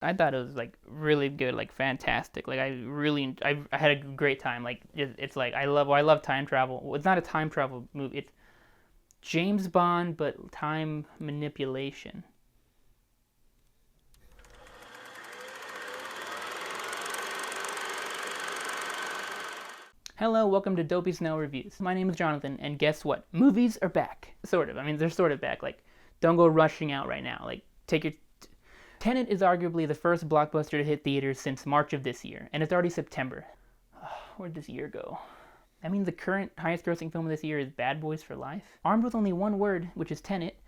I thought it was like really good, like fantastic. Like I had a great time. Like it's like I love time travel. Well, it's not a time travel movie. It's James Bond, but time manipulation. Hello, welcome to Dopey Snail Reviews. My name is Jonathan, and guess what? Movies are back. Sort of. I mean, they're sort of back. Like, don't go rushing out right now. Like, take your. Tenet is arguably the first blockbuster to hit theaters since March of this year, and it's already September. Where'd this year go? That means the current highest grossing film of this year is Bad Boys for Life. Armed with only one word, which is Tenet,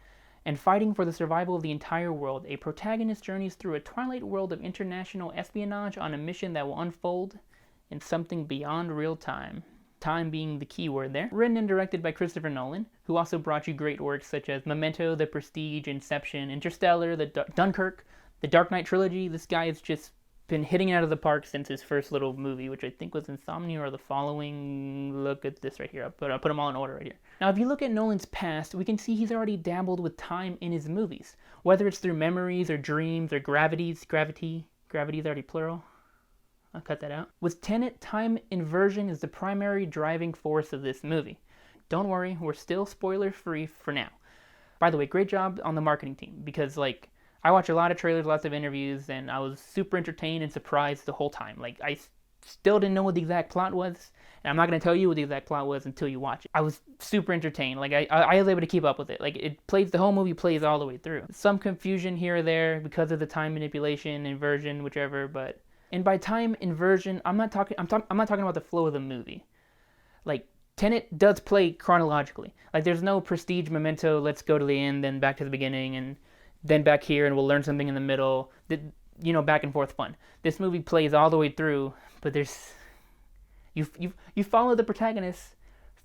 and fighting for the survival of the entire world, a protagonist journeys through a twilight world of international espionage on a mission that will unfold in something beyond real time. Time being the key word there. Written and directed by Christopher Nolan, who also brought you great works such as Memento, The Prestige, Inception, Interstellar, Dunkirk, the Dark Knight trilogy. This guy has just been hitting it out of the park since his first little movie, which I think was Insomnia or The Following. Look at this right here. I'll put them all in order right here. Now, if you look at Nolan's past, we can see he's already dabbled with time in his movies, whether it's through memories or dreams or gravity is already plural. I'll cut that out. With Tenet, time inversion is the primary driving force of this movie. Don't worry, we're still spoiler-free for now. By the way, great job on the marketing team, because, like, I watch a lot of trailers, lots of interviews, and I was super entertained and surprised the whole time. Like, I still didn't know what the exact plot was, and I'm not going to tell you what the exact plot was until you watch it. I was super entertained. Like, I was able to keep up with it. Like, the whole movie plays all the way through. Some confusion here or there because of the time manipulation, inversion, whichever, but... And by time inversion, I'm not talking about the flow of the movie. Like, Tenet does play chronologically. Like, there's no Prestige, Memento, let's go to the end, then back to the beginning, and then back here, and we'll learn something in the middle. Back and forth fun. This movie plays all the way through, but there's... You follow the protagonist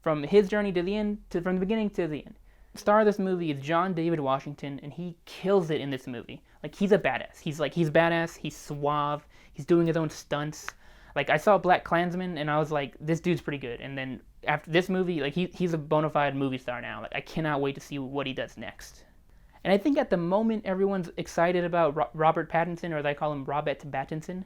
from his journey to the end, from the beginning to the end. The star of this movie is John David Washington, and he kills it in this movie. Like, he's a badass. He's badass, he's suave, he's doing his own stunts. Like, I saw Black Klansman, and I was like, this dude's pretty good. And then after this movie, like, he's a bona fide movie star now. Like, I cannot wait to see what he does next. And I think at the moment, everyone's excited about Robert Pattinson, or as I call him, Robert Pattinson,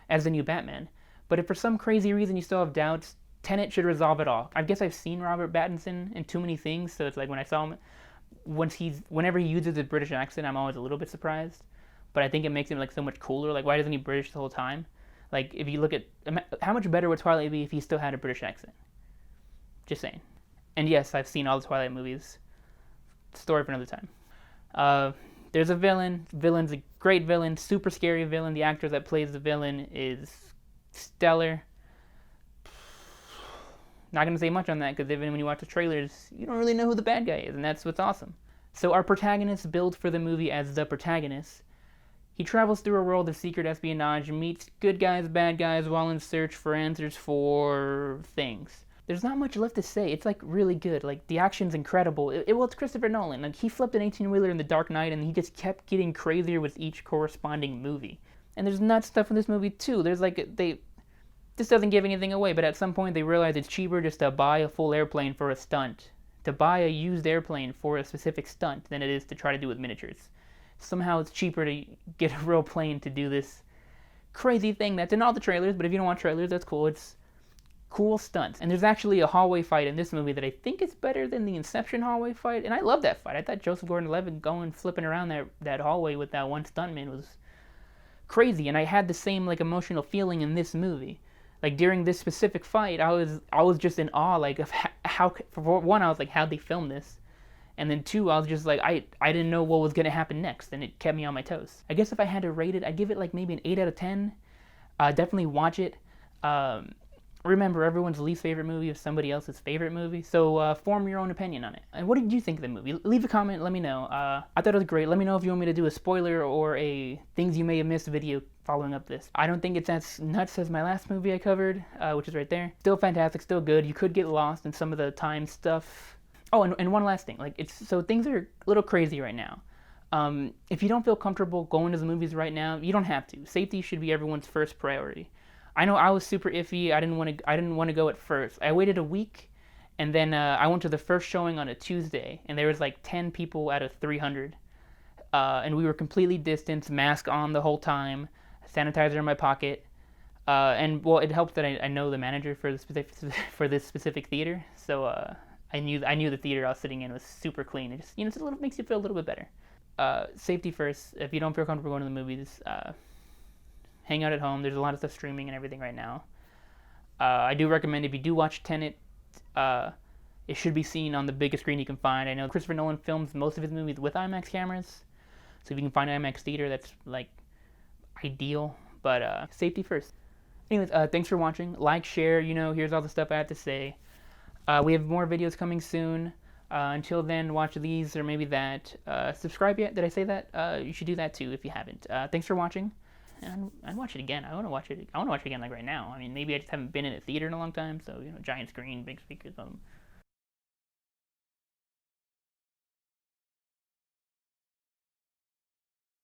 as the new Batman. But if for some crazy reason you still have doubts, Tenet should resolve it all. I guess I've seen Robert Pattinson in too many things, so it's like when I saw him, whenever he uses a British accent, I'm always a little bit surprised. But I think it makes him like so much cooler. Like, why doesn't he British the whole time? Like, if you look at how much better would Twilight be if he still had a British accent? Just saying. And yes, I've seen all the Twilight movies. Story for another time. There's a villain. Villain's a great villain, super scary villain. The actor that plays the villain is stellar. Not going to say much on that, because even when you watch the trailers, you don't really know who the bad guy is, and that's what's awesome. So our protagonist, billed for the movie as the protagonist, he travels through a world of secret espionage and meets good guys, bad guys, while in search for answers for things. There's not much left to say. It's, like, really good. Like, the action's incredible. It's Christopher Nolan. Like, he flipped an 18-wheeler in The Dark Knight, and he just kept getting crazier with each corresponding movie. And there's nuts stuff in this movie, too. There's, like, this doesn't give anything away, but at some point they realize it's cheaper just to buy a full airplane for a stunt, to buy a used airplane for a specific stunt, than it is to try to do with miniatures. Somehow it's cheaper to get a real plane to do this crazy thing that's in all the trailers, but if you don't want trailers, that's cool. It's cool stunts. And there's actually a hallway fight in this movie that I think is better than the Inception hallway fight, and I love that fight. I thought Joseph Gordon-Levitt going flipping around that hallway with that one stuntman was crazy, and I had the same, like, emotional feeling in this movie. Like, during this specific fight, I was just in awe, like, of how, for one, I was like, how'd they film this? And then two, I was just like, I didn't know what was going to happen next, and it kept me on my toes. I guess if I had to rate it, I'd give it, like, maybe an 8 out of 10. Definitely watch it. Remember, everyone's least favorite movie is somebody else's favorite movie, so form your own opinion on it. And what did you think of the movie? Leave a comment, let me know. I thought it was great. Let me know if you want me to do a spoiler or a things you may have missed video following up this. I don't think it's as nuts as my last movie I covered, which is right there. Still fantastic, still good. You could get lost in some of the time stuff. Oh, and one last thing. Like, so things are a little crazy right now. If you don't feel comfortable going to the movies right now, you don't have to. Safety should be everyone's first priority. I know I was super iffy. I didn't want to go at first. I waited a week, and then I went to the first showing on a Tuesday, and there was like 10 people out of 300. and we were completely distanced, mask on the whole time, sanitizer in my pocket. And well, it helped that I know the manager for this specific theater, so I knew the theater I was sitting in was super clean. It just it's a little makes you feel a little bit better. Safety first. If you don't feel comfortable going to the movies, hang out at home. There's a lot of stuff streaming and everything right now. I do recommend if you do watch Tenet, it should be seen on the biggest screen you can find. I know Christopher Nolan films most of his movies with IMAX cameras, so if you can find an IMAX theater, that's like ideal. But safety first. Anyways, thanks for watching. Like, share. Here's all the stuff I have to say. We have more videos coming soon. Until then, watch these or maybe that. Subscribe yet? Did I say that? You should do that too if you haven't. Thanks for watching. And I'd watch it again. I want to watch it again like right now. I mean, maybe I just haven't been in a theater in a long time, so giant screen, big speakers.